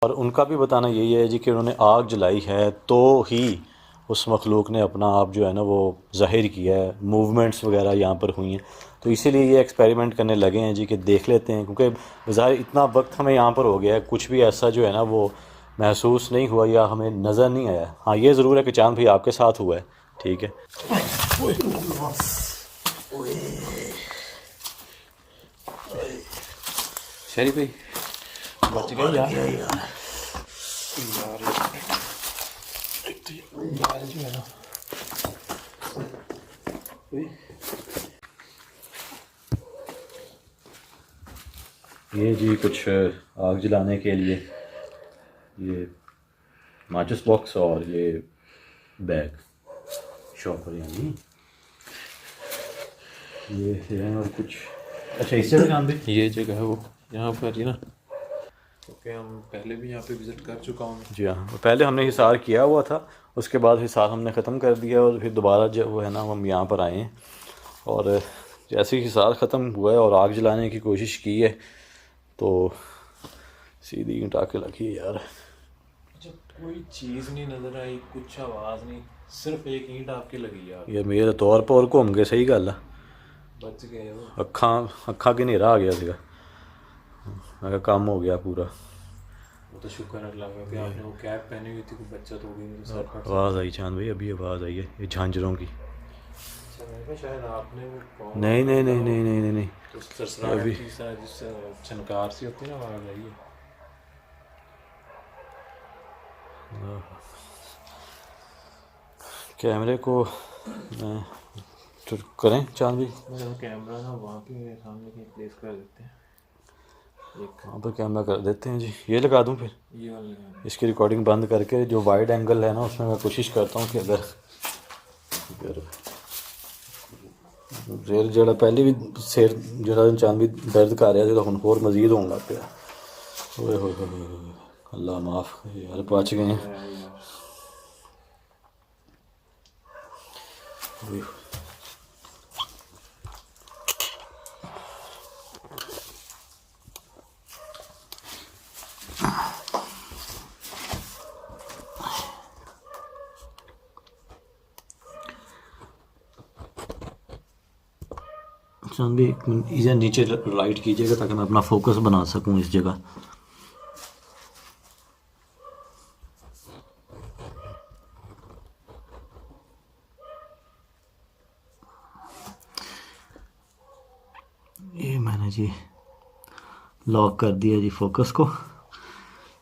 और उनका भी बताना यही है जी कि उन्होंने आग जलाई है तो ही उस मखलूक ने अपना आप जो है ना वो ज़ाहिर किया है, मूवमेंट्स वगैरह यहाँ पर हुई हैं। तो इसीलिए ये एक्सपेरिमेंट करने लगे हैं जी कि देख लेते हैं, क्योंकि ज़ाहिर इतना वक्त हमें यहाँ पर हो गया है, कुछ भी ऐसा जो है ना वो महसूस नहीं हुआ या हमें नज़र नहीं आया। हाँ ये ज़रूर है कि चांद भाई आपके साथ हुआ है, ठीक है। शरीफ भाई बच गए यार। यार जो है ना ये जी कुछ आग जलाने के लिए ये माचिस बॉक्स और ये बैग शॉपर यानी ये है और कुछ। अच्छा इससे भी काम भी ये जगह है वो यहाँ पर ही ना, क्योंकि हम पहले भी यहाँ पे विज़िट कर चुका हूँ। जी हाँ, पहले हमने हिसार किया हुआ था, उसके बाद हिसार हमने ख़त्म कर दिया और फिर दोबारा जो वो है ना हम यहाँ पर आए हैं। और जैसे ही हिसार ख़त्म हुआ है और आग जलाने की कोशिश की है तो सीधी टाके लगी है यार। अच्छा कोई चीज़ नहीं नज़र आई, कुछ आवाज़ नहीं, सिर्फ एक ईंट आपके लगी यार। ये मेरे तौर पर और घूम गए, सही गल है। बच गए वो। अखा के नेरा आ गया सीगा, मैं काम हो गया पूरा। वो तो शुक्र अल्लाह का कि आपने वो कैप पहनी हुई थी, कोई बच्चा तो भी नहीं सर फट सकता। आवाज़ आई चांद भाई, अभी आवाज़ आई है ये झांझरों की। अच्छा मैंने कहा शायद आपने वो कौन नहीं नहीं नहीं नहीं नहीं नहीं नहीं तो सरसराहट अभी की सा जिससे छनकार सी होती है ना आवाज़ आई है। कैमरे को तो करें चांद भाई, मैं कैमरा ना वहाँ के सामने कहीं प्लेस कर देते हैं, एक वहाँ पर कैमरा कर देते हैं जी। ये लगा दूँ फिर ये वाला लगाना। इसकी रिकॉर्डिंग बंद करके जो वाइड एंगल है ना उसमें मैं कोशिश करता हूँ कि अगर रेल जड़ा पहले भी सिर जरा चांद भी दर्द कर रहा था तो हम होर मजीद होने लग पिया। ओए होए होए होए, अल्लाह माफ़ यार, बच गए हैं। चांद भी एक मिनट इधर नीचे राइट कीजिएगा ताकि मैं अपना फोकस बना सकूं इस जगह। ये मैंने जी लॉक कर दिया जी फोकस को।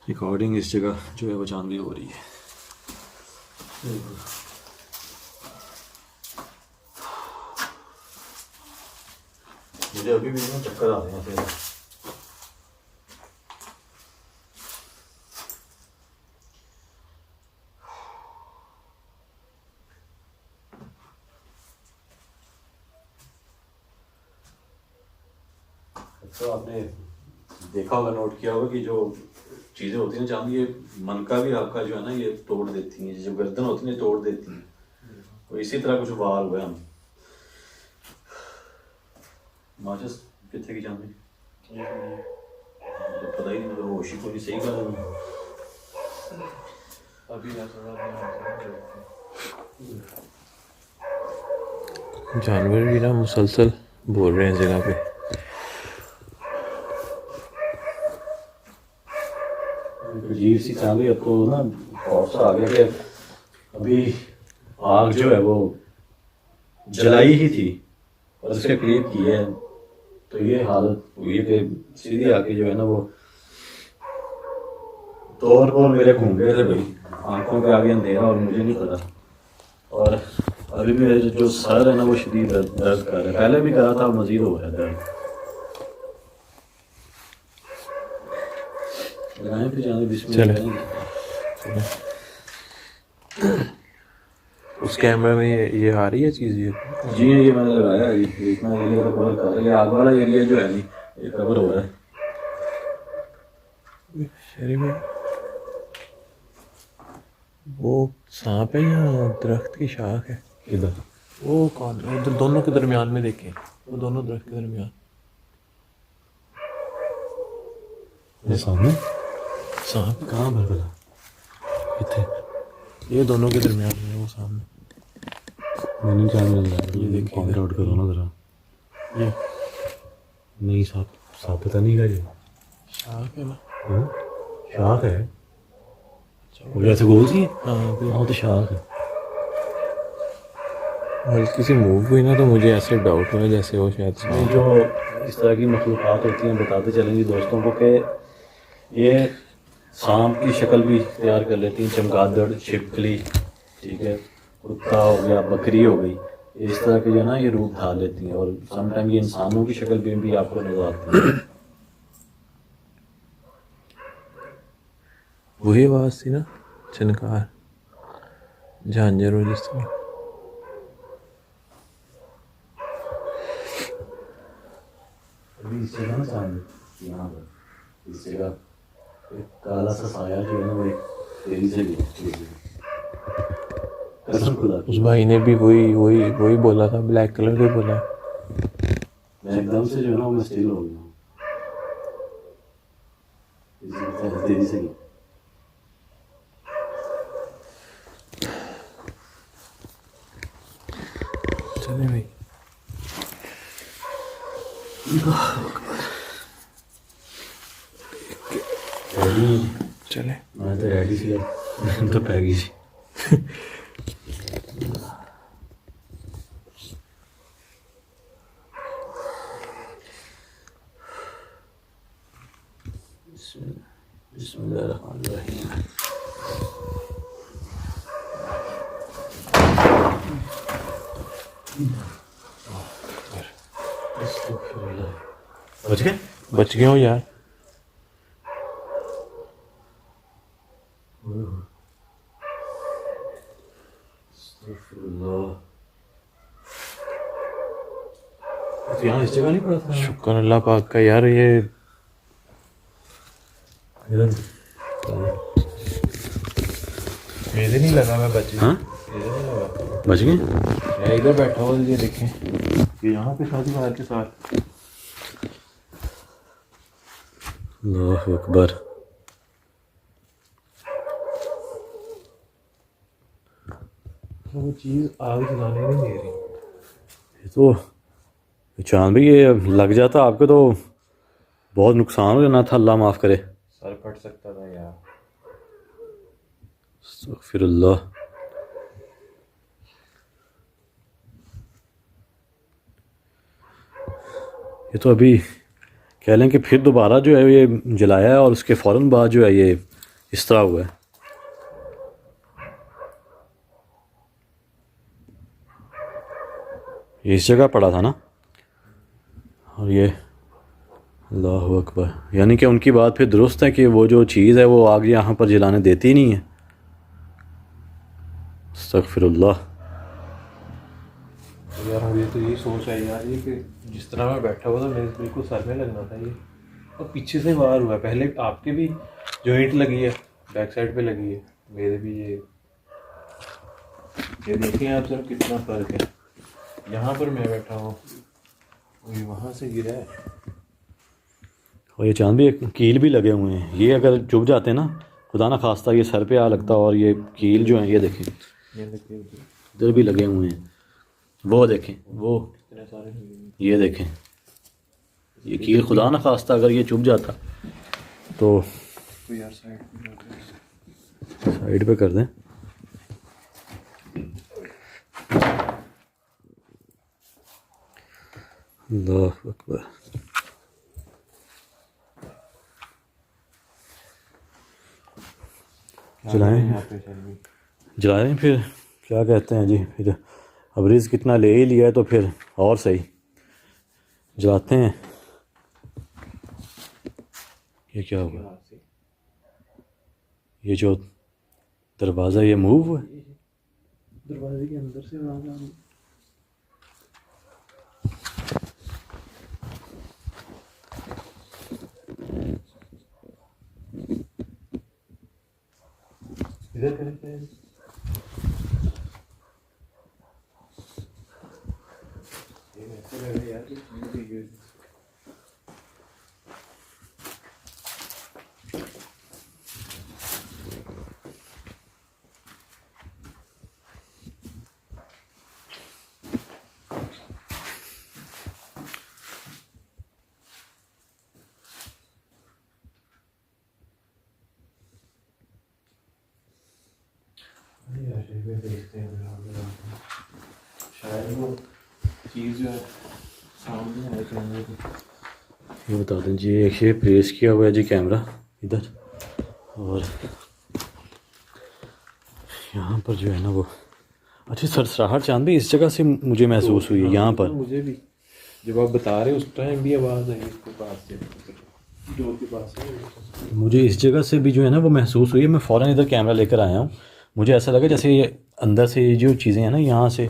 रिकॉर्डिंग इस जगह जो है वो चांद भी हो रही है। मुझे अभी भी ना चक्कर आ रहे हैं फिर। तो आपने देखा होगा, नोट किया होगा कि जो चीज़ें होती हैं ना चांद, ये मन का भी आपका जो है ना ये तोड़ देती हैं, जो गर्दन होती है ना तोड़ देती हैं। तो इसी तरह कुछ वार हुआ हम माचिस कितने की चांदी तो पता ही नहीं, मतलब होश ही कोई सही कर अभी जानवर भी ना मुसलसल बोल रहे हैं इस जगह पे। अजीब सी चांदी। अब तो ना हौसला आ गया कि अभी आग जो है वो जलाई ही थी और उसके करीब की है तो ये हालत हुई कि सीधी आके जो है ना वो तौर पर मेरे घूम गए थे भाई, आंखों के आगे अंधेरा और मुझे नहीं पता। और अभी मेरे जो सर है ना वो शदीद दर्द कर रहा है, पहले भी करा था मजीद हो रहा है दर्द। लगाएं फिर जाने बिस्मिल्लाह। उस कैमरे में ये आ रही है चीज़ ये। जी ये मैंने लगाया है, इतना एरिया तो कवर कर रहा है, आग वाला एरिया जो है नहीं ये कवर हो रहा है। शरीफ में वो सांप है या दरख्त की शाख है? इधर वो कौन उधर दोनों के दरमियान में देखें, वो दोनों दरख्त के दरमियान ये सामने सांप कहाँ पर भला? कितने? ये दोनों के दरमियान में है वो सामने। मैंने क्या मिल रहा है? ये देखिए पॉइंट आउट करो ना ज़रा। ये नहीं साहब, साहब पता नहीं का ये शार्क है ना? शार्क है। वो जैसे गोल सी है। हाँ हाँ तो शार्क है। हल्की सी मूव हुई ना तो मुझे ऐसे डाउट हुआ जैसे वो शायद ये जो इस तरह की मखलूक़ात होती हैं बताते चलेंगे दोस्तों को कि ये सांप की शक्ल भी इख्तियार कर लेती हैं, चमगादड़, छिपकली, ठीक है, कुत्ता हो गया, बकरी हो गई, इस तरह के जो है ना ये रूप धार लेती हैं और समटाइम ये इंसानों की शक्ल भी आपको नजर आती है। वही आवाज़ थी ना, चनकार झांझर हो जिस तरह। अभी इस जगह ना सामने यहाँ पर इस जगह एक काला सा साया जो है ना वो एक तेजी से कसम खुदा की। उस भाई ने भी वही वही वही बोला था, ब्लैक कलर का बोला। मैं एकदम से जो है ना मैं स्टिल हो गया हूँ। तेजी से गया। चले भाई चले। मैं तो रेडी सी मैं तो पै गई सी। बिस्मिल्लाहिर्रहमानिर्रहीम। बच गए? बच गए हो यार। तो यहाँ इस जगह नहीं पड़ा था? शुक्र अल्लाह पाक का यार। ये इधर मेरे नहीं लगा, मैं बच गया। हाँ? मेरे नहीं लगा, बच गए? मैं इधर बैठा हुआ, ये देखें ये यहाँ पे शादी बाहर के साथ। अल्लाहु अकबर। वो चीज़ आग जलाने नहीं दे रही। ये तो चांद भी ये लग जाता आपको तो बहुत नुकसान हो जाना था, अल्लाह माफ़ करे। सर फट सकता था यार। अस्तगफिरुल्लाह। ये तो अभी कह लें कि फिर दोबारा जो है ये जलाया है और उसके फ़ौरन बाद जो है ये इस तरह हुआ है। ये इस जगह पड़ा था ना, और ये अल्लाहु अकबर। यानी कि उनकी बात फिर दुरुस्त है कि वो जो चीज़ है वो आग यहाँ पर जलाने देती नहीं है। अस्तगफिरुल्लाह। यार मुझे तो यही सोच आई यार, ये कि जिस तरह मैं बैठा हुआ था मेरे बिल्कुल सर में लगना था ये, और पीछे से वार हुआ। पहले आपके भी जॉइंट लगी है, बैक साइड पे लगी है, मेरे भी ये देखिए आप सर कितना फर्क है। यहाँ पर मैं बैठा हूँ, ये वहाँ से गिरा है। और ये चांद भी एक कील भी लगे हुए हैं, ये अगर चुभ जाते ना खुदा ना खास्ता ये सर पे आ लगता। और ये कील जो है ये देखें ये देखिए इधर भी लगे हुए हैं, वो देखें, वो कितने सारे लगे हुए हैं। ये देखें, ये कील खुदा ना खास्ता अगर ये चुभ जाता तो तो यार साइड साइड पे कर दें। अल्लाहु अकबर। जलाएं, यहाँ पे चल भी। जलाएं फिर क्या कहते हैं जी। फिर अब रिज़्क़ कितना ले ही लिया है तो फिर और सही जलाते हैं। ये क्या हुआ? ये जो दरवाज़ा ये मूव हुआ है? दरवाजे के अंदर से आवाज आ रही। इधर करते हैं। ये ऐसे लग रहा है यार कि देखते हैं शायद वो चीज़ जो है सामने आए कैमरे की। ये बता दें जी, एक ये प्लेस किया हुआ है जी कैमरा इधर, और यहाँ पर जो है ना वो अच्छी सरसराहट चांद भी इस जगह से मुझे महसूस हुई है यहाँ पर। मुझे भी जब आप बता रहे उस टाइम भी आवाज़ आई इसके पास से, डोर के पास से। मुझे इस जगह से भी जो है ना वो महसूस हुई है। मैं फ़ौरन इधर कैमरा लेकर आया हूँ। मुझे ऐसा लगा जैसे ये अंदर से ये जो चीज़ें हैं ना, यहाँ से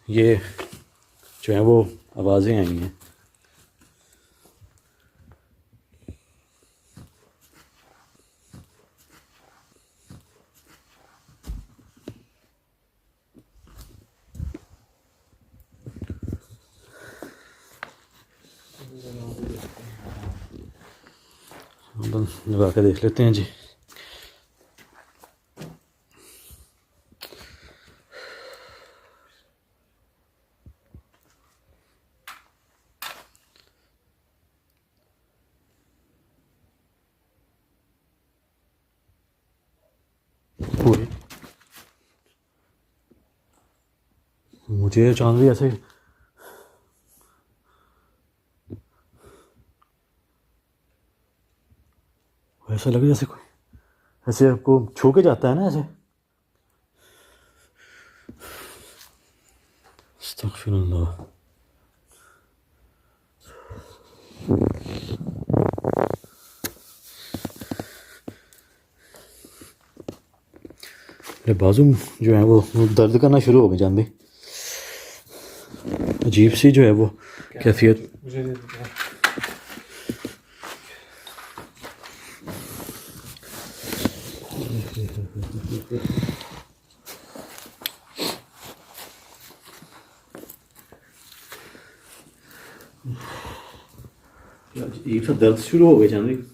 ये जो है वो आवाज़ें आई हैं। लगा के देख लेते हैं जी। मुझे चांद भी ऐसे ऐसा लगे जैसे कोई ऐसे आपको छू के जाता है ना ऐसे। अस्तगफिरुल्लाह। मेरे बाजू जो है वो दर्द करना शुरू हो गए जानते। अजीब सी जो है वो कैफियत। अजीब सा दर्द शुरू हो गए जानते।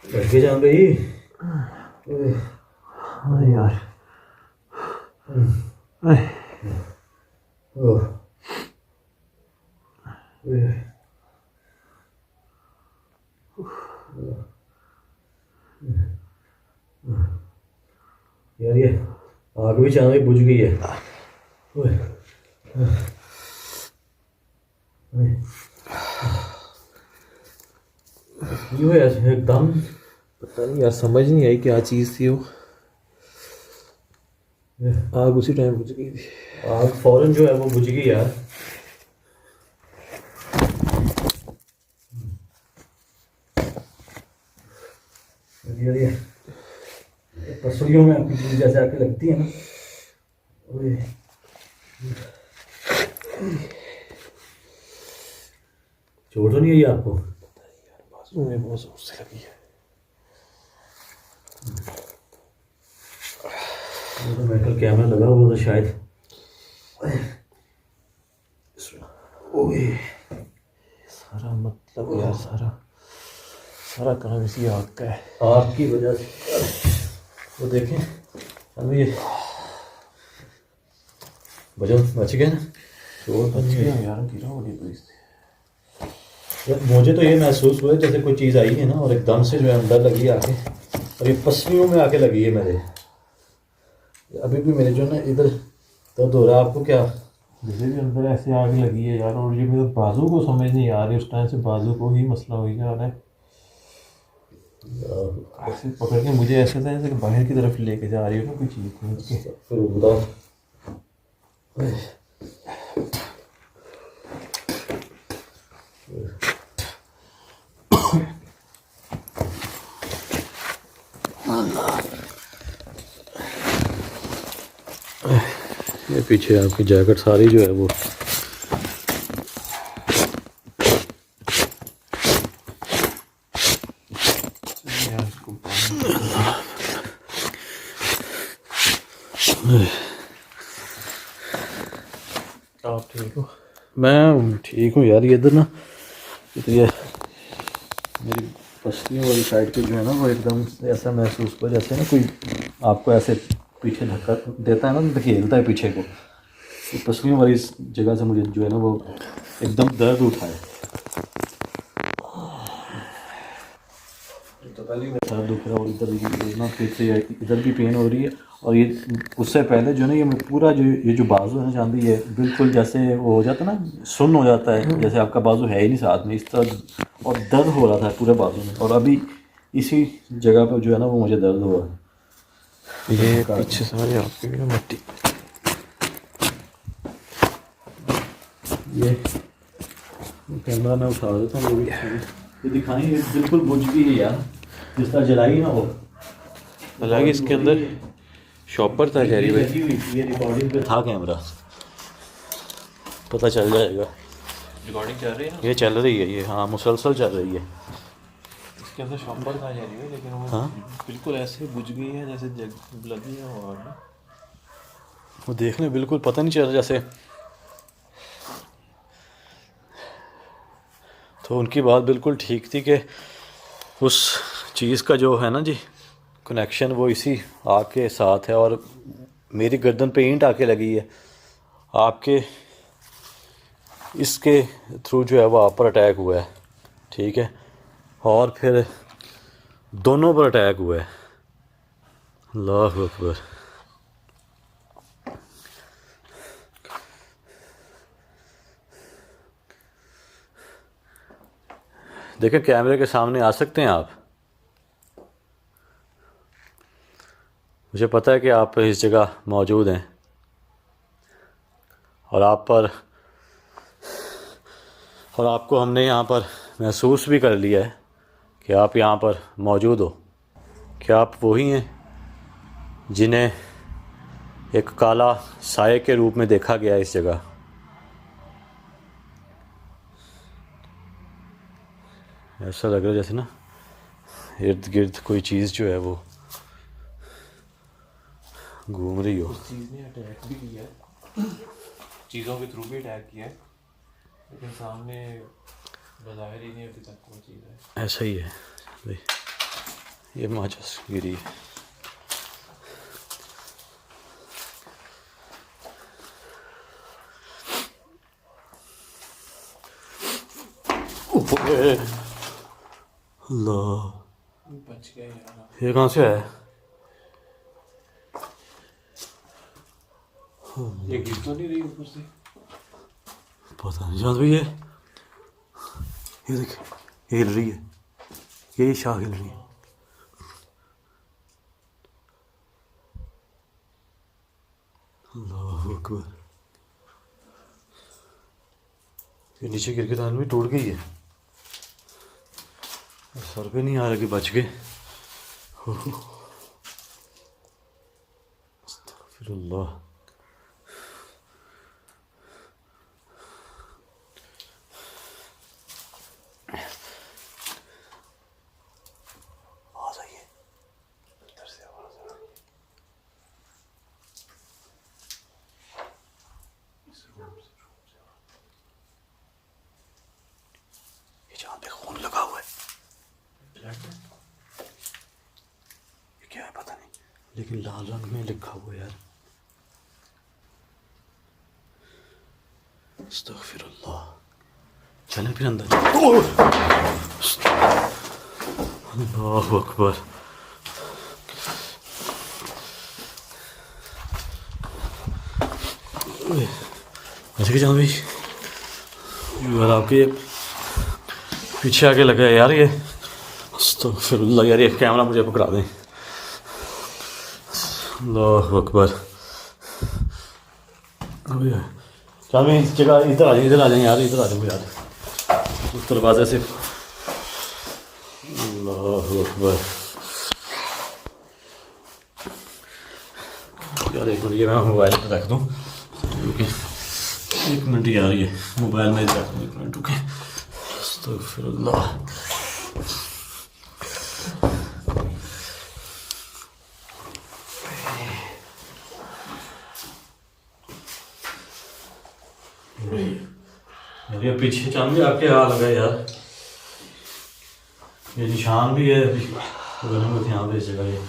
लगे जान भाई। हाँ यार। यार ये आग भी चांद बुझ गई है। क्यों है एकदम पता नहीं यार, समझ नहीं आई क्या चीज़ थी वो। आग उसी टाइम बुझ गई थी। आग फौरन जो है वो बुझ गई यार। यार ये पसलियों में आपकी चीज जैसे आके लगती है ना। चोट तो नहीं आई आपको? बाजू में बहुत जोर से लगी है। तो मेटल कैमरा लगा हुआ था शायद। ओए सारा मतलब यार सारा काम इसी आग का है, आग की वजह से। वो देखें अब ये बच गए ना, शोर बच गया यार, गिरा हो गई तो इससे। मुझे तो ये महसूस हुआ जैसे कोई चीज़ आई है ना और एकदम से जो है अंदर लगी आके, और ये पसलियों में आके लगी है मेरे। अभी भी मेरे जो ना इधर दर्द हो रहा है। आपको क्या? मुझे भी अंदर ऐसे आग लगी है यार, और ये मेरे बाजू को समझ नहीं आ रही, उस टाइम से बाजू को ही मसला हो जा रहा है। ऐसे पकड़ के मुझे ऐसे था जैसे कि बाहर की तरफ लेके जा रही हो ना कोई चीज़ खींच के। फिर उदा ये पीछे आपकी जैकेट सारी जो है वो यार इसको आप ठीक हो? मैं ठीक हूँ यार। ये इधर ना ये मेरी पसलियों वाली साइड पे जो है ना वो एकदम ऐसा महसूस हुआ जैसे ना कोई आपको ऐसे पीछे धक्का देता है ना, धकेलता है पीछे को। तो पसलियों वाली इस जगह से मुझे जो है ना वो एकदम दर्द उठा है। तो पहले सर दुख रहा है और इधर ना फिर से इधर भी पेन हो रही है। और ये उससे पहले जो है ना ये पूरा जो बाजू है ना चांदी, ये बिल्कुल जैसे वो हो जाता है ना, सुन्न हो जाता है, जैसे आपका बाजू है ही नहीं साथ में, इस तरह। और दर्द हो रहा था पूरे बाजू में, और अभी इसी जगह पर जो है ना वो मुझे दर्द हुआ है। ये पीछे सारे आपके भी ना मिट्टी। ये कैमरा मैं उठा देता हूँ, ये दिखाएं। ये बिल्कुल बुझ गई है यार, जिस तरह जलाई ना हो। हालांकि इसके अंदर शॉपर था शहरी भाई। ये रिकॉर्डिंग पे था कैमरा, पता चल जाएगा। रिकॉर्डिंग चल रही है ना? ये चल रही है, ये हाँ मुसलसल चल रही है। इसके अंदर शॉपर था शहरी भाई, लेकिन वो हाँ बिल्कुल ऐसे बुझ गई है जैसे जग लगी है वो आग। वो देखने बिल्कुल पता नहीं चल रहा जैसे। तो उनकी बात बिल्कुल ठीक थी कि उस चीज़ का जो है ना जी कनेक्शन वो इसी आग के साथ है, और मेरी गर्दन पे ईंट आके लगी है। आपके इसके थ्रू जो है वो आप पर अटैक हुआ है, ठीक है, और फिर दोनों पर अटैक हुआ है। अल्लाह अकबर। देखें कैमरे के सामने आ सकते हैं आप? मुझे पता है कि आप इस जगह मौजूद हैं और आपको हमने यहाँ पर महसूस भी कर लिया है कि आप यहाँ पर मौजूद हो। क्या आप वही हैं जिन्हें एक काला साये के रूप में देखा गया इस जगह? ऐसा लग रहा है जैसे ना इर्द गिर्द कोई चीज़ जो है वो घूम रही हो। उस चीज़ ने अटैक भी किया है, चीज़ों के थ्रू भी अटैक किया है, लेकिन सामने बज़ाहिर ही नहीं अभी तक वो चीज़ है। ऐसा ही है भाई, ये माचिस गिरी है। अल्लाह, बच गए यार। ये कहाँ से है? ये गिर तो नहीं रही ऊपर से? पता नहीं जान भाई। ये देख, ये हिल रही है, ये शाह हिल रही है। अल्लाह अकबर। ये नीचे गिर के दान भी टूट गई है, सर पे नहीं आ रहा कि बच गए। अस्तगफिरुल्लाह। लेकिन लाल रंग में लिखा हुआ है यार। अस्तगफिरुल्लाह। चलें फिर अंदर। अल्लाहु अकबर। ऐसे कि जान भाई यार आपके पीछे आके लगा है यार ये। अस्तगफिरुल्लाह यार, ये कैमरा मुझे पकड़ा दें। अल्लाहु अकबर। चल मैं इस जगह इधर आ जाए यार, इधर आ जाऊँ यार उस दरवाजे से। अल्लाहु अकबर। यार एक मिनट, ये मैं मोबाइल पर रख दूँ। ओके एक मिनट यार, ये मोबाइल में रख दूँ, एक मिनट। ओके अस्तगफिरुल्लाह। ये पीछे चांद भी आपके हाथ लगा यार, ये निशान भी है अभी बने हुए थे यहाँ पे इस जगह। ये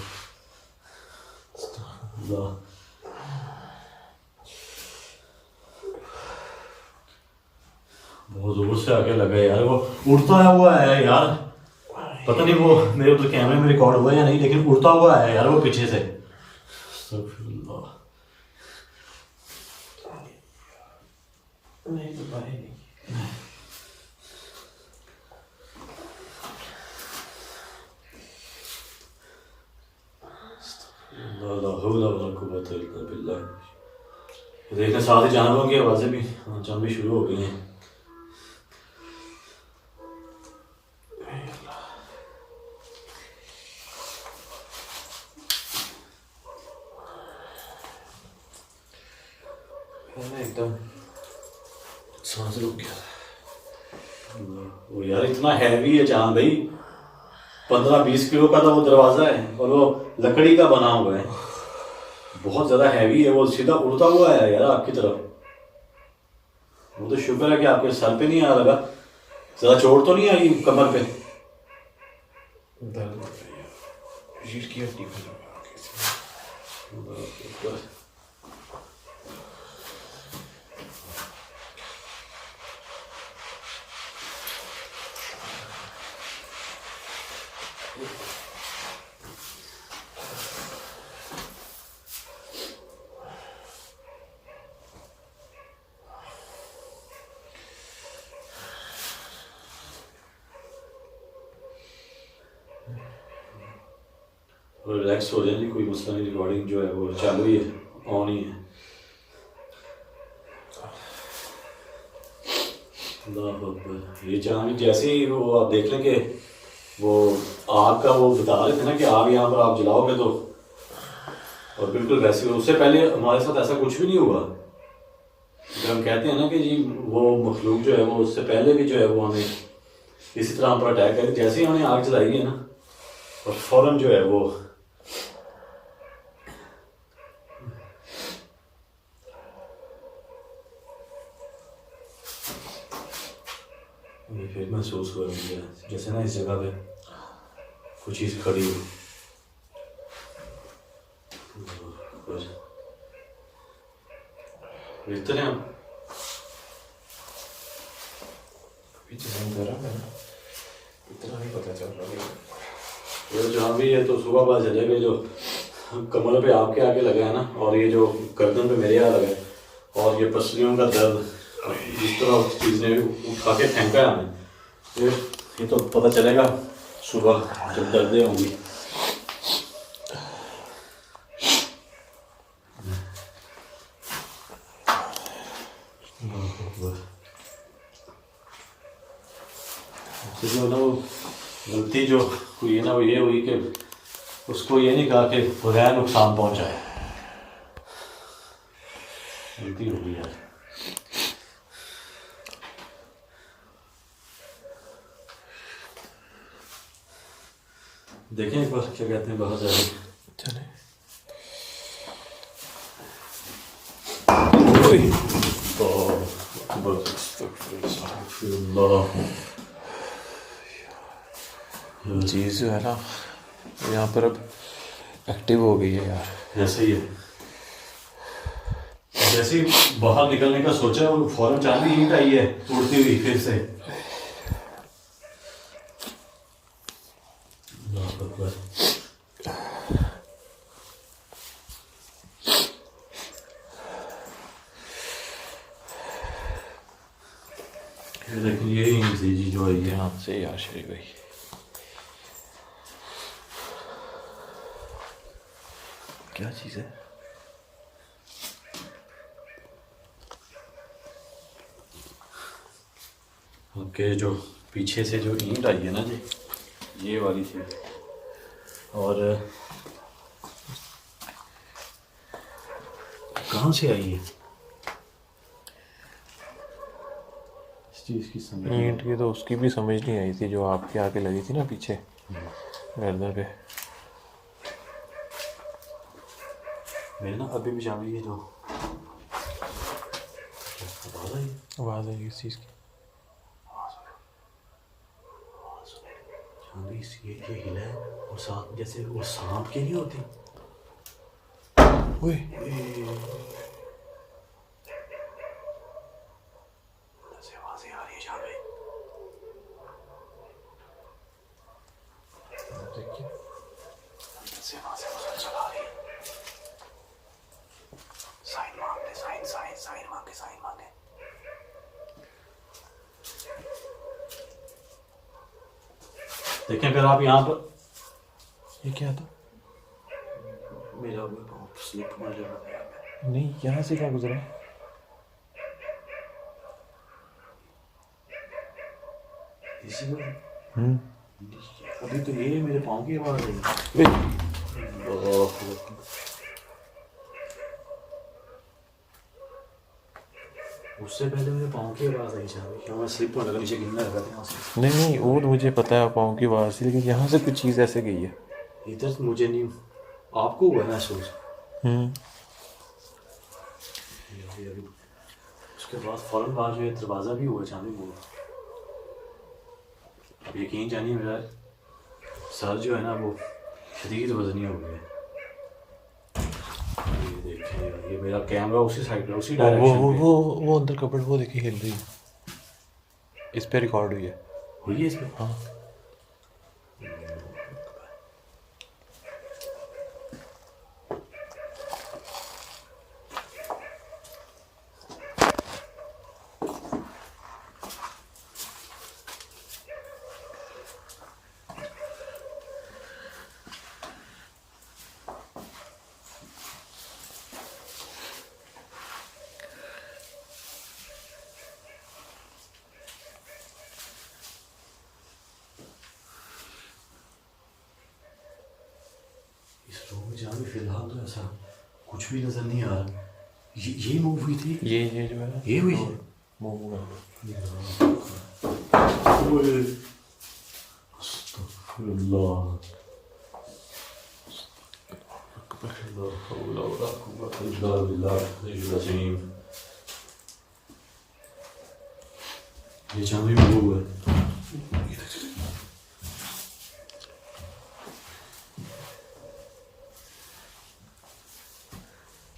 बहुत जोर से आके लगा यार, वो उड़ता हुआ है यार। पता नहीं वो मेरे उधर कैमरे में रिकॉर्ड हुआ या नहीं, लेकिन उड़ता हुआ है यार वो पीछे से। नहीं तो पाए नहीं। देखने साथ ही जानवरों की आवाज़ें भी चलनी शुरू हो गई हैं। एकदम सांस रुक गया। वो यार इतना हैवी है चांद भाई, 15-20 किलो का तो वो दरवाजा है और वो लकड़ी का बना हुआ है, बहुत ज्यादा हैवी है। वो सीधा उड़ता हुआ है यार आपकी तरफ। वो तो शुक्र है कि आपके सर पे नहीं आ लगा, ज्यादा चोट तो नहीं आई कमर पे? दर्द होता है यार, रीढ़ की हड्डी में लगा। रिलैक्स हो जाए जी, कोई मसला नहीं। रिकॉर्डिंग जो है वो चालू ही है, ऑन ही है। अल्लाह अकबर। ये जहाँ जैसे ही वो आप देख लें कि वो आग का वो बता रहे थे ना कि आग यहाँ पर आप जलाओगे तो, और बिल्कुल वैसे उससे पहले हमारे साथ ऐसा कुछ भी नहीं हुआ। जब हम कहते हैं ना कि जी वो मखलूक जो है वो उससे पहले भी जो है वो हमें इसी तरह पर अटैक करे, जैसे ही हमने आग जलाई है ना और फौरन जो है वो ये फिर महसूस हो रही है जैसे ना इस जगह पे कुछ चीज़ खड़ी हो। देखते हैं आप जिसम गर्म है ना, इतना नहीं पता चल रहा है। तो जहाँ भी है तो सुबह पता चलेगा जो कमर पे आपके आगे लगा है ना, और ये जो गर्दन पे मेरे यहाँ लगा है, और ये पसलियों का दर्द जिस तरह उस चीज़ ने उठा के फेंका है हमें, ये तो पता चलेगा सुबह जब दर्दें होंगी। जो ना वो गलती जो हुई है ना वो ये हुई कि उसको ये नहीं कहा कि बगैर नुकसान पहुंचाए, गलती हो गई यार। देखें एक बार क्या कहते हैं बाहर जाके। चले चीज़ जो है ना, यहाँ पर अब एक्टिव हो गई है यार। जैसे ही है, जैसे ही बाहर निकलने का सोचा वो फौरन चांदी ईंट आई है उड़ती हुई फिर से। अल्लाह अकबर। लेकिन ये ईंट थी जी जो आई है। ध्यान से यार शरीफ भाई। क्या चीज़ है? ओके, जो पीछे से जो ईंट आई है ना जी, ये वाली थी। और कहाँ से आई है इस चीज़ की समझ नहीं। ईंट की तो उसकी भी समझ नहीं आई थी जो आपके आके लगी थी ना पीछे गर्दन पे। मेरे ना अभी भी चाबी है जो आवाज़ आई है। आवाज़ आई किस चीज़ की? चांदी ये हिला है और साथ जैसे वो सांप की नहीं होती। ओए ऐसे आवाज़ें आ रही है चाबी। देखिए ऐसे आवाज़ें मुसलसल आ रही है। साइन मांगते, साइन साइन साइन मांगे, साइन मांगे। देखिए अगर आप यहाँ पर, ये क्या था? मेरा वो स्लिप मार जाएगा। नहीं यहाँ से क्या गुजरा? इसी को अभी तो ये मेरे पाँव की आवाज़ आई। उससे पहले मेरे पाँव की आवाज़ आई चाबी क्या मैं स्लिप होने लगा, नीचे गिरने लगा था यहाँ से। नहीं नहीं वो तो मुझे पता है पाँव की आवाज़ थी, लेकिन यहाँ से कुछ चीज़ ऐसे गई है। इधर मुझे नहीं, आपको हुआ महसूस? उसके बाद फौरन बाहर जो है दरवाज़ा भी हुआ चांदी वो। अब यकीन जानिए मेरा सर जो है ना वो शदीद वजनी हो गया है। ये देखिए ये मेरा कैमरा उसी साइड पे उसी वो डायरेक्शन वो पे वो वो अंदर कपड़ वो देखिए हिल रही है। इस पे रिकॉर्ड हुई है। हुई है इस पे। हाँ इस रूम में जहाँ भी फिलहाल तो ऐसा कुछ भी नजर नहीं आ रहा। ये मूव हुई थी। ये जो है ना ये हुई? मूव हुआ। ये चांदी मूव हुआ है।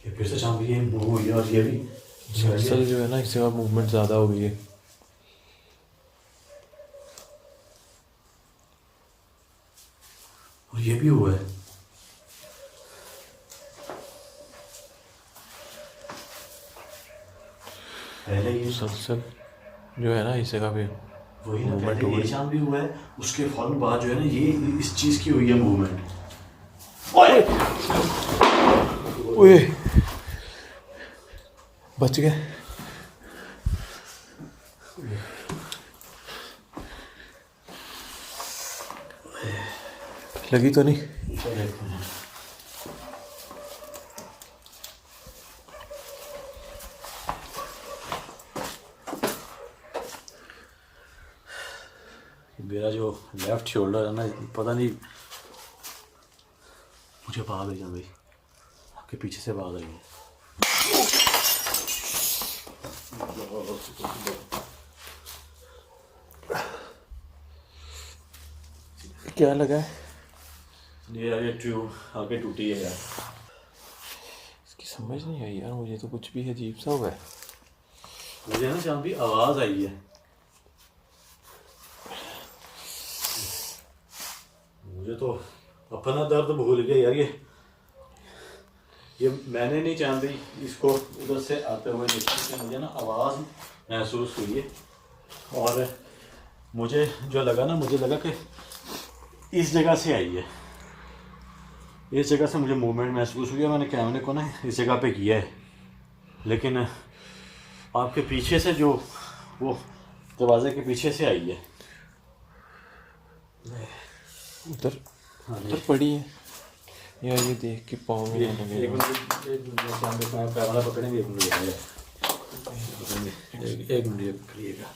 ये फिर से चांदी ये मूव हुई है और ये भी मुसलसल जो है ना इससे मूवमेंट ज़्यादा हो गई है। और ये भी हुआ है। पहले ये मुसलसल जो है ना इससे काफ़ी वही ना, मूवमेंट पहले हो ये गई। चांद भी हुआ है उसके फौरन बाद जो है ना ये इस चीज की हुई है मूवमेंट। ओए बच गए। लगी तो नहीं? मेरा जो लेफ्ट शोल्डर है ना पता नहीं, मुझे बात आई भाई आपके पीछे से बात आई है। क्या लगा है? ये यार ये ट्यूब आगे टूटी है यार। इसकी समझ नहीं आई यार, मुझे तो कुछ भी अजीब सा हुआ है। मुझे ना जहाँ भी आवाज़ आई है, मुझे तो अपना दर्द भूल गया यार। ये मैंने नहीं चाहती इसको उधर से आते हुए देखी, मुझे ना आवाज़ महसूस हुई है। और मुझे जो लगा ना, मुझे लगा कि इस जगह से आई है, इस जगह से मुझे मूवमेंट महसूस हुई है। मैंने कैमरे को ना इस जगह पे किया है, लेकिन आपके पीछे से जो वो दरवाजे के पीछे से आई है, उधर उधर पड़ी है यार। ये देख के पाँव में लगे। एक मिनट कैमरा पकड़ेंगे, एक मिनट करिएगा।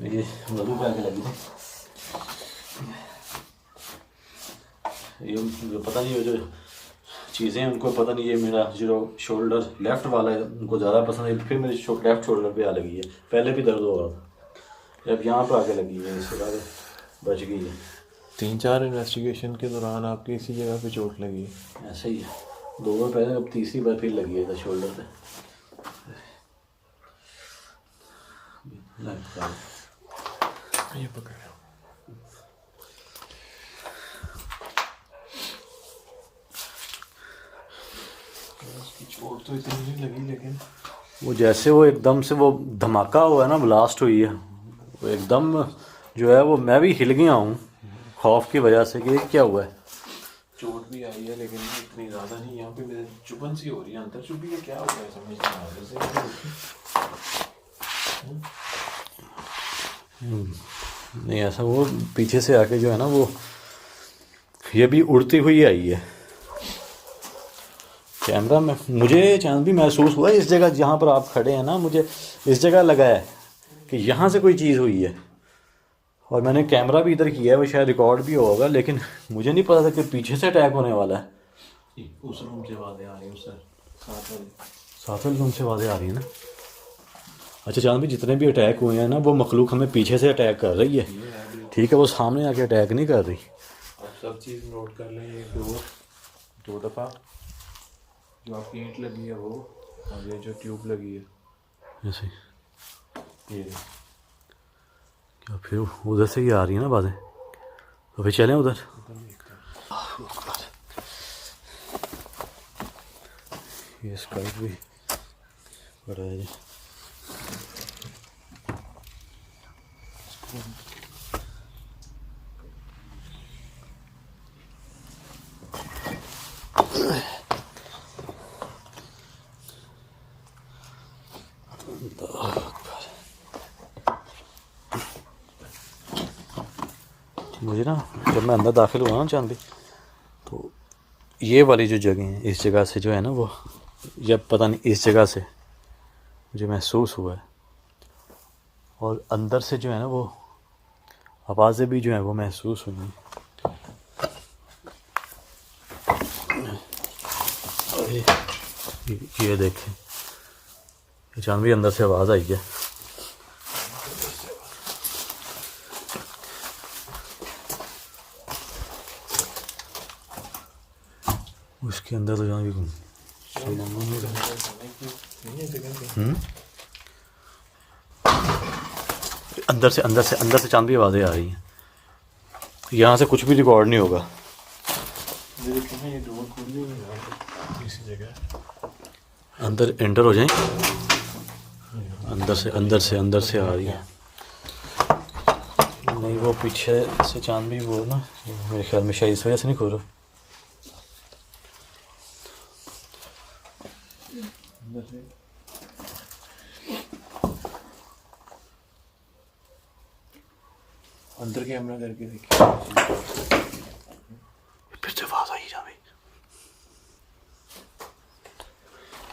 ये मधु पे आके लगी थी। ये पता नहीं, जो चीज़ें उनको पता नहीं, ये मेरा जो शोल्डर लेफ़्ट वाला है उनको ज़्यादा पसंद है, फिर मेरे लेफ़्ट शोल्डर पे आ लगी है। पहले भी दर्द हो रहा था, अब यहाँ पे आके लगी है, इसके बाद बच गई है। 3-4 इन्वेस्टिगेशन के दौरान आपकी इसी जगह पे चोट लगी है। ऐसा ही है, 2 बार पहले, अब तीसरी बार फिर लगी है शोल्डर पे। ये पकड़ उसकी चोट तो इतनी नहीं लगी, लेकिन वो जैसे वो एकदम से वो धमाका हुआ है ना, ब्लास्ट हुई है, वो एकदम जो है वो मैं भी हिल गया हूँ खौफ की वजह से कि क्या हुआ है। चोट भी आई है लेकिन इतनी ज़्यादा नहीं। यहाँ पे मेरे चुभन सी हो रही है, अंदर चुभी है, क्या हो गया समझ नहीं आ रहा। नहीं ऐसा, वो पीछे से आके जो है ना, वो ये भी उड़ती हुई आई है। कैमरा में मुझे चांद भी महसूस हुआ इस जगह जहाँ पर आप खड़े हैं ना, मुझे इस जगह लगा है कि यहाँ से कोई चीज़ हुई है। और मैंने कैमरा भी इधर किया है, वो शायद रिकॉर्ड भी होगा, लेकिन मुझे नहीं पता था कि पीछे से अटैक होने वाला है। उस रूम से आवाज़ें आ रही हैं, सर साथ वाले रूम से आवाज़ें आ रही हैं ना। अच्छा चांद भी, जितने भी अटैक हुए हैं ना, वो मखलूक हमें पीछे से अटैक कर रही है, ठीक है, वो सामने आके अटैक नहीं कर रही। आप सब चीज़ नोट कर लें। ये 2 दफ़ा जो आपकी ईंट लगी है वो, और ये जो ट्यूब लगी है ऐसे ये। क्या फिर उधर से ही आ रही है ना बातें, तो फिर चलें उधर। ये स्काइप भी बड़ा है जी। मुझे ना जब मैं अंदर दाखिल हुआ ना चांद भी, तो ये वाली जो जगह है, इस जगह से जो है ना वो, जब पता नहीं इस जगह से मुझे महसूस हुआ है। और अंदर से जो है ना वो आवाज़ें भी जो है वो महसूस हुई। ये देखें, ये चांद भी अंदर से आवाज़ आई है। उसके अंदर तो जान भी अंदर से चांद भी आवाज़ें आ रही हैं। यहाँ से कुछ भी रिकॉर्ड नहीं होगा। ये डोर खुली हुई है इसी जगह, अंदर एंटर हो जाएं। अंदर से आ रही है। नहीं वो पीछे से चांद भी वो ना, मेरे ख्याल में शायद इस वजह से नहीं खोल रहा। अंदर कैमरा करके देखिए। फिर से आवाज़ आई जा भाई,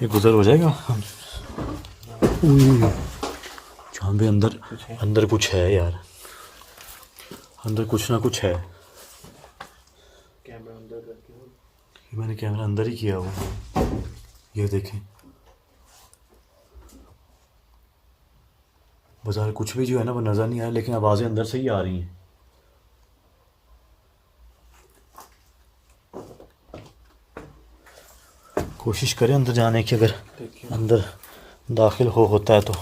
ये गुजर हो जाएगा। जहाँ भी अंदर कुछ है यार, अंदर कुछ ना कुछ है। कैमरा अंदर करके, ये मैंने कैमरा अंदर ही किया हुआ, ये देखें। बाजार कुछ भी जो है ना वो नज़र नहीं आया, लेकिन आवाज़ें अंदर से ही आ रही हैं। कोशिश करें अंदर जाने की, अगर देखिए अंदर दाखिल होता है तो।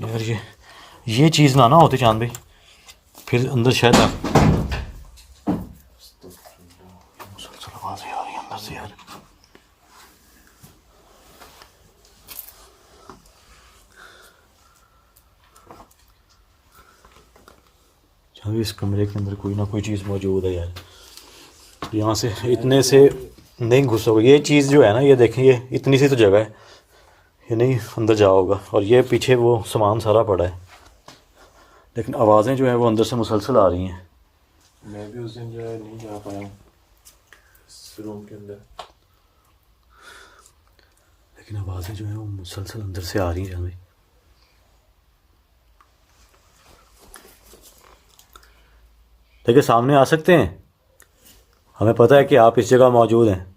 यार ये चीज़ ना होती चांद भाई, फिर अंदर शायद मुसलसल आवाज़ें आ रही हैं अंदर से यार। चांद भाई इस कमरे के अंदर कोई ना कोई चीज़ मौजूद है यार। यहाँ से इतने से नहीं घुसोगे। ये चीज़ जो है ना, ये देखें, ये इतनी सी तो जगह है, ये नहीं अंदर जाओगा। और ये पीछे वो सामान सारा पड़ा है, लेकिन आवाज़ें जो है वो अंदर से मुसलसल आ रही हैं। मैं भी उस दिन जो है नहीं जा पाया हूँ इस रूम के अंदर, लेकिन आवाज़ें जो हैं वो मुसलसल अंदर से आ रही हैं भाई। देखिए सामने आ सकते हैं, हमें पता है कि आप इस जगह मौजूद हैं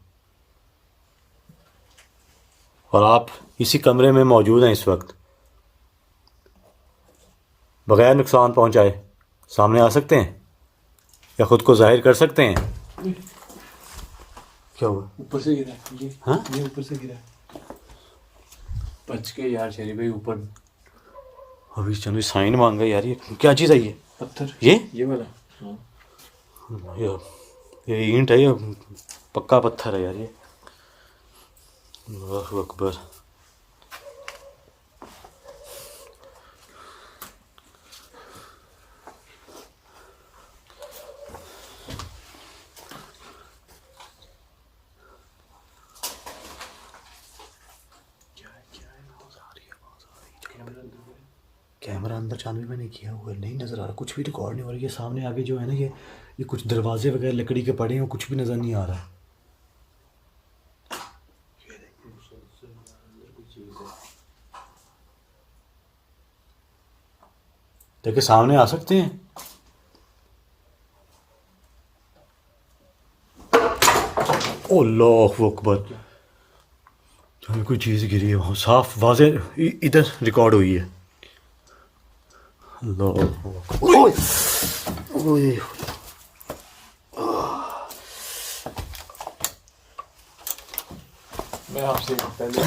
और आप इसी कमरे में मौजूद हैं इस वक्त। बगैर नुकसान पहुंचाए सामने आ सकते हैं या ख़ुद को जाहिर कर सकते हैं। क्या हुआ? ऊपर से गिरा ये। हाँ? ये ऊपर से गिरा, बच के यार शरीफ भाई ऊपर। अभी चलो साइन मांगा यार, ये क्या चीज़ है? ये पत्थर, ये वाला। हाँ ये ईंट है, ये पक्का पत्थर है यार ये। अल्लाहु अकबर। कैमरा अंदर चांद में नहीं किया हुआ, नहीं नज़र आ रहा, कुछ भी रिकॉर्ड नहीं हो रहा। ये सामने आगे जो है ना, ये कुछ दरवाजे वगैरह लकड़ी के पड़े हैं, कुछ भी नज़र नहीं आ रहा। देखिए सामने आ सकते हैं। अल्लाहु अकबर, जहाँ कोई चीज़ गिरी है वहाँ साफ वाज़े इधर रिकॉर्ड हुई है। अल्लाहु अकबर। ओए मैं आपसे पहले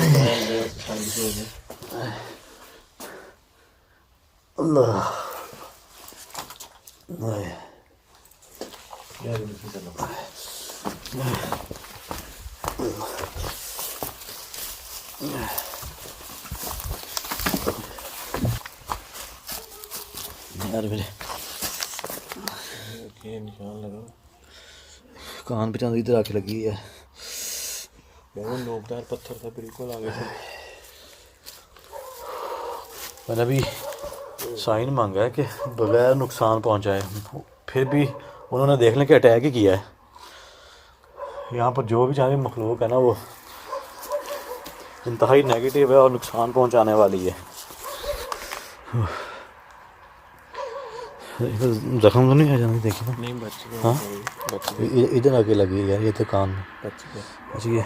अल्लाह यार नहीं चला। यार मेरे निशान लगा, कान पे चांद इधर आके लगी है। बहुत नोकदार पत्थर था बिल्कुल आगे से। मैंने अभी साइन मांगा है कि बगैर नुकसान पहुंचाए, फिर भी उन्होंने देख लें कि अटैक ही किया है। यहाँ पर जो भी चाहे मखलूक है ना, वो इंतहाई नेगेटिव है और नुकसान पहुंचाने वाली है। जख्म तो नहीं है जाने, देखिए ना। नहीं बच गया। हाँ बच गया, इधर आके लगी है यार, ये तो कान में बच गया। बच गया।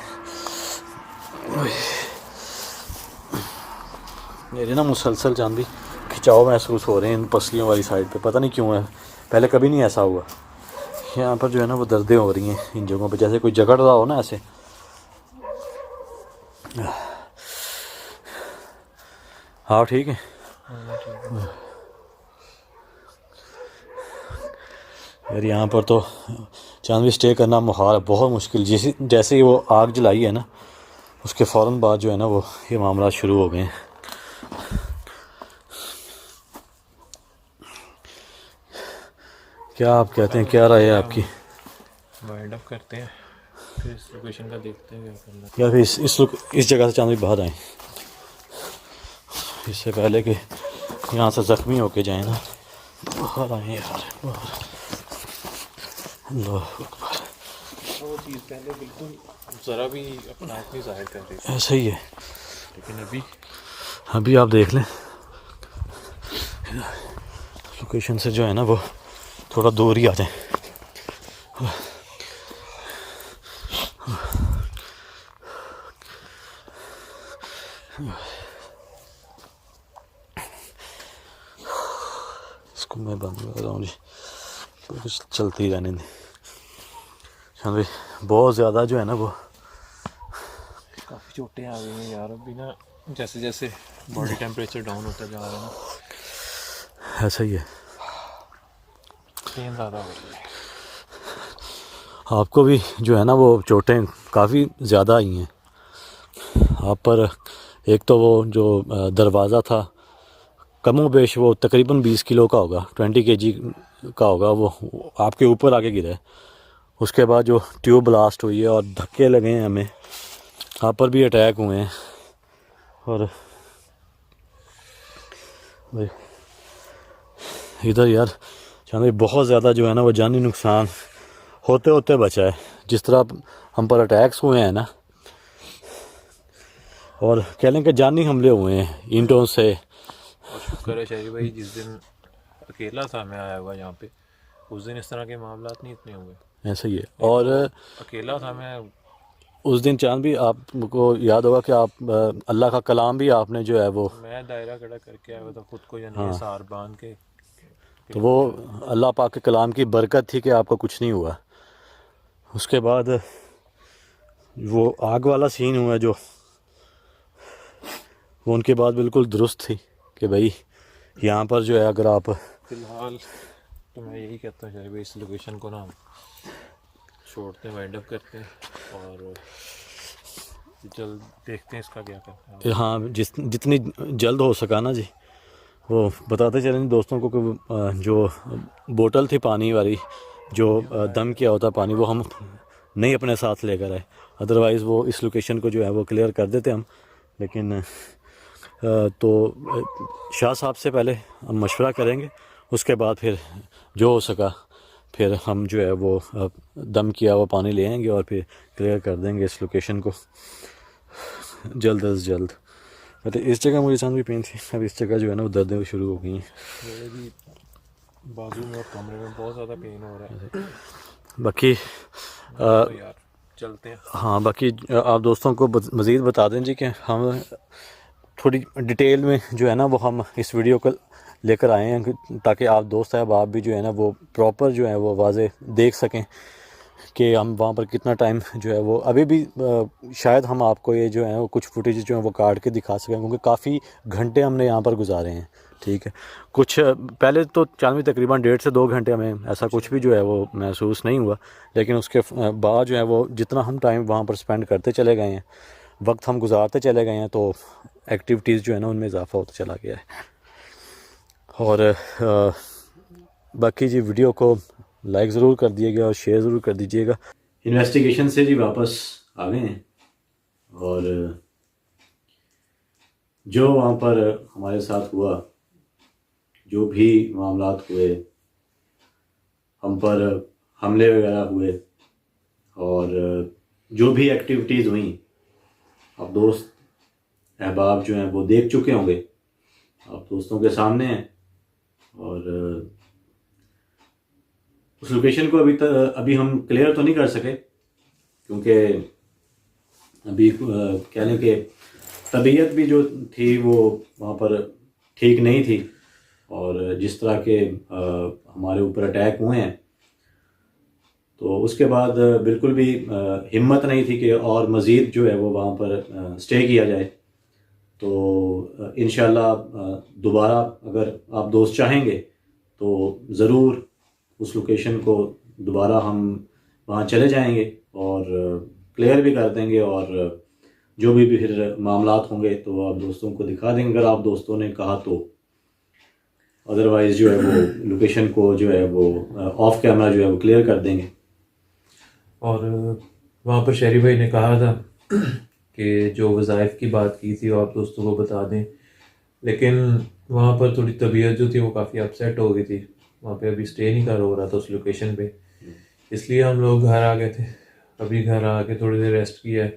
मेरे ना मुसलसल चांदी खिंचाव महसूस हो रहे हैं इन पसलियों वाली साइड पे, पता नहीं क्यों है, पहले कभी नहीं ऐसा हुआ। यहाँ पर जो है ना वो दर्दें हो रही हैं इन जगहों पे, जैसे कोई जकड़ रहा हो ना ऐसे। हाँ ठीक है यार, यहाँ पर तो चांदवी स्टे करना मुहाल है, बहुत मुश्किल। जैसे ही वो आग जलाई है ना, उसके फ़ौरन बाद जो है ना वो ये मामला शुरू हो गए हैं। क्या आप कहते हैं, क्या राय है आपकी? वाइंड अप करते हैं, फिर इस लोकेशन का देखते हैं क्या करना। या फिर इस जगह से चांदवी बाहर आए, इससे पहले कि यहाँ से ज़ख्मी होके जाए ना, बाहर आए यार बाहर। अल्लाह अकबर। वो चीज़ पहले बिल्कुल ज़रा भी अपना आप नहीं जाहिर कर रही थी, ऐसा ही है, लेकिन अभी आप देख लें लोकेशन से जो है ना वो थोड़ा दूर ही आ जाए। इसको मैं बंद कर रहा हूँ जी, कुछ चलती रहने दें। हाँ भाई बहुत ज़्यादा जो है ना वो काफ़ी चोटें आ गई हैं यार अभी ना, जैसे जैसे बॉडी टेम्परेचर डाउन होता जा रहा है ना, ऐसा ही है। पेन ज़्यादा हो रही है। आपको भी जो है ना वो चोटें काफ़ी ज़्यादा आई हैं आप पर। एक तो वो जो दरवाज़ा था कमो बेश वो तकरीबन 20 किलो का होगा, 20 केजी का होगा, वो आपके ऊपर आके गिरा है। उसके बाद जो ट्यूब ब्लास्ट हुई है और धक्के लगे हैं हमें, आप पर भी अटैक हुए हैं। और भाई इधर यार चांदी बहुत ज़्यादा जो है ना वो जानी नुकसान होते होते बचा है। जिस तरह हम पर अटैक्स हुए हैं ना, और कह लें कि जानी हमले हुए हैं ईंटों से। और शुक्र है शहरी भाई, जिस दिन अकेला था मैं आया हुआ यहाँ पे, उस दिन इस तरह के मामलात नहीं इतने हुए। ऐसा ही है। नहीं और तो अकेला था मैं। उस दिन चांद भी आपको याद होगा कि आप अल्लाह का कलाम भी आपने जो है वो, मैं दायरा खड़ा करके आया हुआ था खुद को, यानी हाँ, सार बांध के। तो वो अल्लाह पाक के कलाम की बरकत थी कि आपको कुछ नहीं हुआ। उसके बाद वो आग वाला सीन हुआ जो, वो उनके बाद बिल्कुल दुरुस्त थी कि भाई यहाँ पर जो है अगर आप, फिलहाल तो मैं यही कहता हूँ शहरी भाई, इस लोकेशन को ना हम छोड़ते हैं, वाइंड अप करते हैं और जल्द देखते हैं इसका क्या करना है। हाँ, जितनी जल्द हो सका ना जी, वो बताते चलें दोस्तों को कि जो बोतल थी पानी वाली, जो दम किया होता पानी, वो हम नहीं अपने साथ लेकर आए। अदरवाइज़ वो इस लोकेशन को जो है वो क्लियर कर देते हम। लेकिन तो शाह साहब से पहले हम मशवरा करेंगे, उसके बाद फिर जो हो सका फिर हम जो है वो दम किया हुआ पानी ले आएंगे और फिर क्लियर कर देंगे इस लोकेशन को जल्द अज जल्द। तो इस जगह मुझे चांद भी पेन थी, अब इस जगह जो है ना वो दर्दें शुरू हो गई हैं। मेरे भी बाजू में और कमरे में बहुत ज़्यादा पेन हो रहा है। बाकी तो यार चलते हैं। हाँ, बाकी आप दोस्तों को मज़ीद बता दें जी कि हम थोड़ी डिटेल में जो है ना वो हम इस वीडियो को लेकर आए हैं ताकि आप दोस्त साहब आप भी जो है ना वो प्रॉपर जो है वो वाज़े देख सकें कि हम वहाँ पर कितना टाइम जो है वो अभी भी शायद हम आपको ये जो है वो कुछ फुटेज जो है वो काट के दिखा सकें, क्योंकि काफ़ी घंटे हमने यहाँ पर गुजारे हैं। ठीक है, कुछ पहले तो चांदवी तकरीबन 1.5 से 2 घंटे हमें ऐसा कुछ भी जो है वो महसूस नहीं हुआ, लेकिन उसके बाद जो है वो जितना हम टाइम वहाँ पर स्पेंड करते चले गए हैं, वक्त हम गुजारते चले गए हैं, तो एक्टिविटीज़ जो है ना उनमें इजाफा होता चला गया है। और बाकी जी वीडियो को लाइक ज़रूर कर दिएगा और शेयर ज़रूर कर दीजिएगा। इन्वेस्टिगेशन से जी वापस आ गए हैं और जो वहाँ पर हमारे साथ हुआ, जो भी मामलात हुए, हम पर हमले वगैरह हुए और जो भी एक्टिविटीज़ हुई, आप दोस्त अहबाब जो हैं वो देख चुके होंगे, आप दोस्तों के सामने हैं। और उस लोकेशन को अभी हम क्लियर तो नहीं कर सके, क्योंकि अभी कह लें कि तबीयत भी जो थी वो वहाँ पर ठीक नहीं थी, और जिस तरह के हमारे ऊपर अटैक हुए हैं, तो उसके बाद बिल्कुल भी हिम्मत नहीं थी कि और मज़ीद जो है वो वहाँ पर स्टे किया जाए। तो इंशाल्लाह दोबारा अगर आप दोस्त चाहेंगे तो ज़रूर उस लोकेशन को दोबारा हम वहाँ चले जाएंगे और क्लियर भी कर देंगे, और जो भी फिर मामलात होंगे तो आप दोस्तों को दिखा देंगे अगर आप दोस्तों ने कहा तो। अदरवाइज़ जो है वो लोकेशन को जो है वो ऑफ कैमरा जो है वो क्लियर कर देंगे। और वहाँ पर शहरी भाई ने कहा था कि जो वज़ाइफ की बात की थी वो आप दोस्तों को बता दें, लेकिन वहाँ पर थोड़ी तबीयत जो थी वो काफ़ी अपसेट हो गई थी। वहाँ पे अभी स्टे नहीं कर हो रहा था उस लोकेशन पे, इसलिए हम लोग घर आ गए थे। अभी घर आके थोड़ी देर रेस्ट किया है,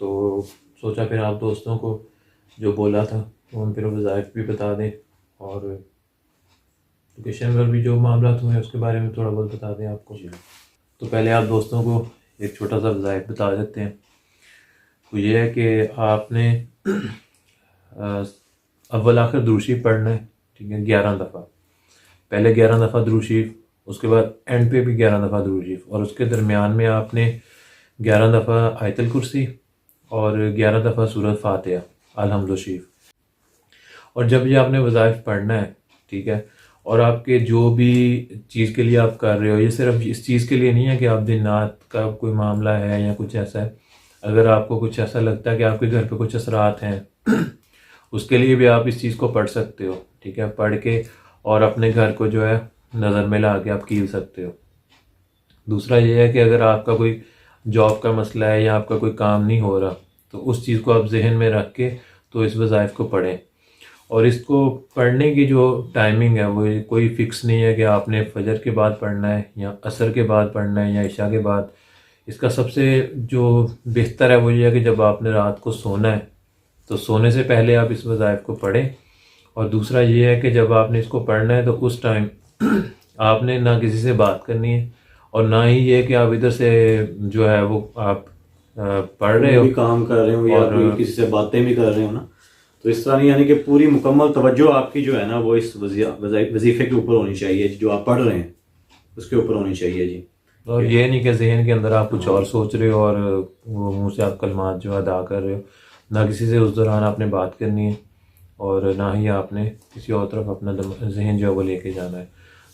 तो सोचा फिर आप दोस्तों को जो बोला था तो हम फिर वज़ाइफ भी बता दें, और लोकेशन पर भी जो मामला हुए उसके बारे में थोड़ा बहुत बता दें आपको। तो पहले आप दोस्तों को एक छोटा सा वज़ाइफ बता देते हैं। तो ये है कि आपने अव्वल आखिर दुरूशी पढ़ना है, ठीक है, 11 दफ़ा। पहले 11 दफ़ा दुरूशी, उसके बाद एंड पे भी 11 दफ़ा दुरूशी, और उसके दरमियान में आपने 11 दफ़ा आयतल कुर्सी और 11 दफ़ा सूरत फातिहा अल्हम्दुलिल्लाह शरीफ। और जब ये आपने वज़ाइफ पढ़ना है, ठीक है, और आपके जो भी चीज़ के लिए आप कर रहे हो, ये सिर्फ इस चीज़ के लिए नहीं है कि आप दिन रात का कोई मामला है या कुछ ऐसा है। अगर आपको कुछ ऐसा लगता है कि आपके घर पे कुछ असरात हैं उसके लिए भी आप इस चीज़ को पढ़ सकते हो, ठीक है। पढ़ के और अपने घर को जो है नज़र में ला के आप कील सकते हो। दूसरा ये है कि अगर आपका कोई जॉब का मसला है या आपका कोई काम नहीं हो रहा, तो उस चीज़ को आप जहन में रख के तो इस वज़ाइफ को पढ़ें। और इसको पढ़ने की जो टाइमिंग है वो कोई फ़िक्स नहीं है कि आपने फजर के बाद पढ़ना है या असर के बाद पढ़ना है या इशा के बाद। इसका सबसे जो बेहतर है वो ये है कि जब आपने रात को सोना है तो सोने से पहले आप इस वज़ाइफ को पढ़ें। और दूसरा ये है कि जब आपने इसको पढ़ना है तो उस टाइम आपने ना किसी से बात करनी है और ना ही ये कि आप इधर से जो है वो आप पढ़ रहे हो, भी काम कर रहे हो या कोई किसी से बातें भी कर रहे हो ना, तो इस तरह नहीं, यानी कि पूरी मुकम्मल तवज्जो आपकी जो है ना वो इस वजीफे के ऊपर होनी चाहिए, जो आप पढ़ रहे हैं उसके ऊपर होनी चाहिए जी। और ये नहीं कि जहन के अंदर आप कुछ और सोच रहे हो और वो मुंह से आप कलमात जो अदा कर रहे हो। ना किसी से उस दौरान आपने बात करनी है और ना ही आपने किसी और तरफ अपना जहन जो है वो लेके जाना है।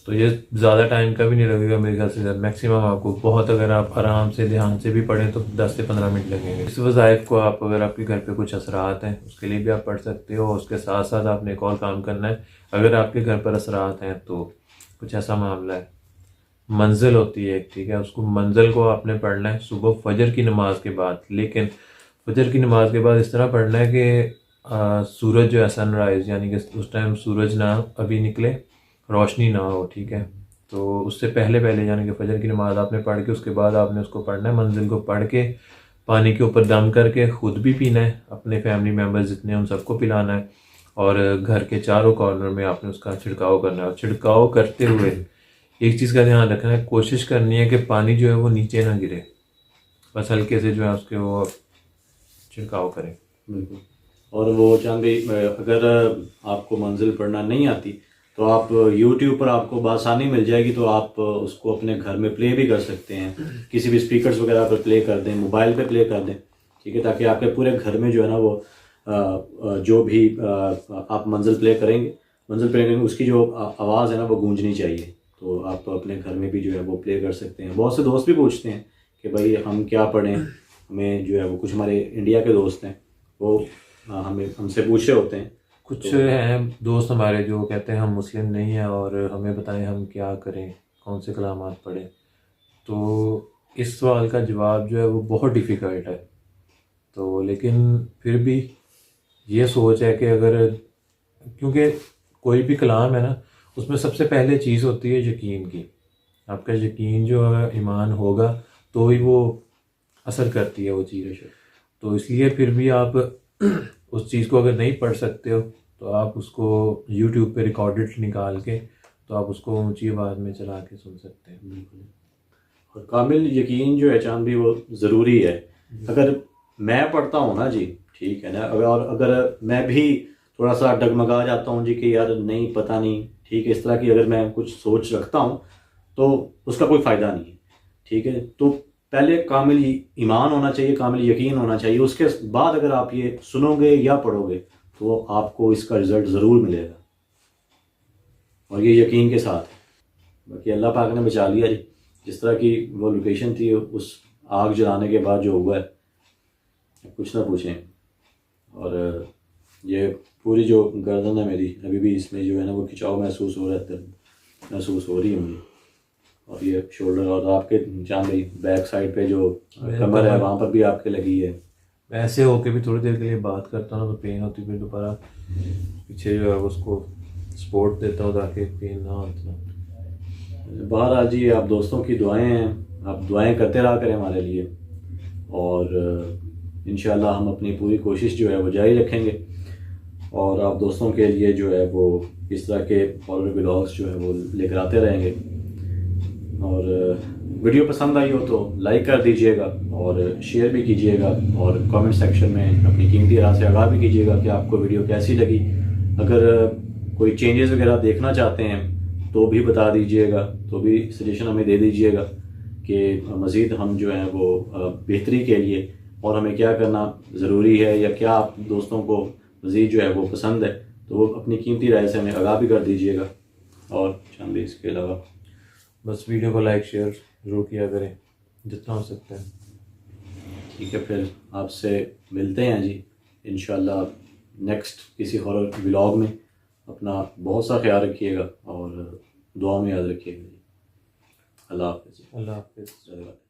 तो ये ज़्यादा टाइम का भी नहीं लगेगा मेरे ख्याल से, मैक्सिमम आपको बहुत, अगर आप आराम से ध्यान से भी पढ़ें तो 10 से 15 मिनट लगेंगे। इस वज़ाइफ को आप, अगर आपके घर पे कुछ असरात हैं उसके लिए भी आप पढ़ सकते हो। उसके साथ साथ आपने एक और काम करना है। अगर आपके घर पर असरात हैं तो कुछ ऐसा मामला है, मंजिल होती है एक, ठीक है, उसको मंजिल को आपने पढ़ना है सुबह फजर की नमाज के बाद। लेकिन फजर की नमाज के बाद इस तरह पढ़ना है कि सूरज जो है सनराइज़, यानी कि उस टाइम सूरज ना अभी निकले, रोशनी ना हो, ठीक है। तो उससे पहले पहले यानी कि फजर की नमाज आपने पढ़ के उसके बाद आपने उसको पढ़ना है। मंजिल को पढ़ के पानी के ऊपर दम करके ख़ुद भी पीना है, अपने फैमिली मेम्बर्स जितने हैं उन सबको पिलाना है और घर के चारों कॉर्नर में आपने उसका छिड़काव करना है। और छिड़काव करते हुए एक चीज़ का ध्यान रखना है, कोशिश करनी है कि पानी जो है वो नीचे ना गिरे, बस हल्के से जो है उसके वो छिड़काव करें। बिल्कुल। और वो चांद भाई, अगर आपको मंजिल पढ़ना नहीं आती तो आप YouTube पर आपको बआसानी मिल जाएगी, तो आप उसको अपने घर में प्ले भी कर सकते हैं, किसी भी स्पीकर्स वगैरह पर प्ले कर दें, मोबाइल पे प्ले कर दें, ठीक है, ताकि आपके पूरे घर में जो है ना वो जो भी आप मंजिल प्ले करेंगे उसकी जो आवाज़ है ना वो गूंजनी चाहिए। तो आप अपने घर में भी जो है वो प्ले कर सकते हैं। बहुत से दोस्त भी पूछते हैं कि भाई हम क्या पढ़ें, हमें जो है वो, कुछ हमारे इंडिया के दोस्त हैं वो हमसे पूछ रहे होते हैं। कुछ हैं दोस्त हमारे जो कहते हैं हम मुस्लिम नहीं हैं और हमें बताएं हम क्या करें, कौन से कलामात पढ़ें। तो इस सवाल का जवाब जो है वो बहुत डिफ़िकल्ट है। तो लेकिन फिर भी ये सोच है कि अगर, क्योंकि कोई भी कलाम है ना उसमें सबसे पहले चीज़ होती है यकीन की। आपका यकीन जो है, ईमान होगा तो ही वो असर करती है वो चीज़। तो इसलिए फिर भी आप उस चीज़ को अगर नहीं पढ़ सकते हो तो आप उसको YouTube पे रिकॉर्डेड निकाल के तो आप उसको ऊंची आवाज़ में चला के सुन सकते हैं। बिल्कुल। और कामिल यकीन जो है चांद भी वो ज़रूरी है। अगर मैं पढ़ता हूँ ना जी, ठीक है ना, अगर मैं भी थोड़ा सा डगमगा जाता हूँ जी कि यार नहीं, पता नहीं, ठीक है, इस तरह की अगर मैं कुछ सोच रखता हूँ तो उसका कोई फ़ायदा नहीं है, ठीक है। तो पहले कामिल ईमान होना चाहिए, कामिल यकीन होना चाहिए। उसके बाद अगर आप ये सुनोगे या पढ़ोगे तो आपको इसका रिज़ल्ट ज़रूर मिलेगा, और ये यकीन के साथ है। बाकी अल्लाह पाक ने बचा लिया जी। जिस तरह की वो लोकेशन थी, उस आग जलाने के बाद जो हुआ है कुछ ना पूछें। और ये पूरी जो गर्दन है मेरी, अभी भी इसमें जो है ना वो खिंचाव महसूस हो रहा है, दर्द महसूस हो रही है मुझे। और ये शोल्डर और आपके जहाँ भी बैक साइड पे जो कमर है वहाँ पर भी आपके लगी है। ऐसे होके भी थोड़ी देर के लिए बात करता हूँ तो पेन होती, फिर दोबारा पीछे जो है उसको सपोर्ट देता हूँ ताकि पेन ना होता। बहरहाल जी, आप दोस्तों की दुआएं हैं, आप दुआएं करते रहा करें हमारे लिए, और इंशाल्लाह हम अपनी पूरी कोशिश जो है वो जारी रखेंगे और आप दोस्तों के लिए जो है वो इस तरह के हॉरर व्लॉग्स जो है वो लेकर आते रहेंगे। और वीडियो पसंद आई हो तो लाइक कर दीजिएगा और शेयर भी कीजिएगा, और कमेंट सेक्शन में अपनी कीमती राय से आगाह भी कीजिएगा कि आपको वीडियो कैसी लगी। अगर कोई चेंजेस वगैरह देखना चाहते हैं तो भी बता दीजिएगा, तो भी सजेशन हमें दे दीजिएगा कि मज़ीद हम जो है वो बेहतरी के लिए और हमें क्या करना ज़रूरी है या क्या आप दोस्तों को मज़ीद जो है वो पसंद है, तो वो अपनी कीमती राय से हमें आगाह भी कर दीजिएगा। और चंद इसके अलावा बस वीडियो को लाइक शेयर ज़रूर किया करें जितना हो सकता है। ठीक है, फिर आपसे मिलते हैं जी इंशाल्लाह नेक्स्ट किसी हॉरर व्लॉग में। अपना बहुत सा ख्याल रखिएगा और दुआ में याद रखिएगा जी। अल्लाह हाफ़िज़। अल्लाह हाफिज़।